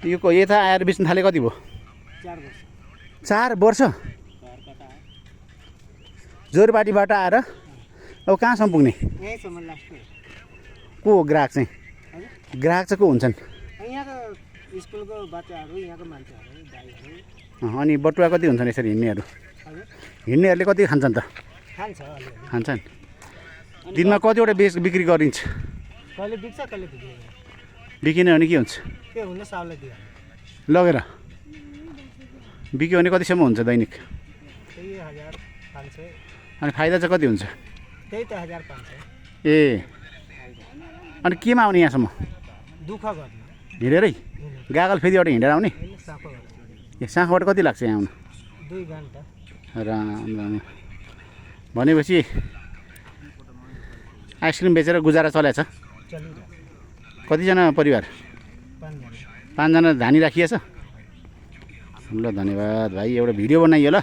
यो यता आएर बेच्न थाले कति भयो? 4 वर्ष। जोरपाटीबाट आएर अब कहाँसम्म पुग्ने? को हो ग्राहक चाहिँ? ग्राहक चाहिँ को हुन्छन्? स्कुलको बच्चाहरू, यहाँको मान्छेहरू। अनि बटुवा कति हुन्छन् यसरी हिँड्नेहरू? हिँड्नेहरूले कति खान्छन् त? खान्छन्। दिनमा कतिवटा बिक्री गरिन्छ? कहिले बिक्छ कहिले बिक्दैन। बिकिने भने के हुन्छ? के हुन साउले दियो लगेर बिक्यो भने कतिसम्म हुन्छ दैनिक? त्यही 1500। अनि फाइदा चाहिँ कति हुन्छ? त्यही त 1500। ए अनि केमा आउने यहाँसम्म? दुःख गर्नु हिँडेरै गागल फेदिबाट हिँडेर आउने? साको ए साँखबाट कति लाग्छ यहाँ आउनु? 2 घन्टा। राम भनेपछि आइसक्रिम बेचेर गुजारा चलेछ? कतिजना परिवार? 5 जना धानी राखिएछ? ल धन्यवाद भाइ। एउटा भिडियो बनाइयो ल।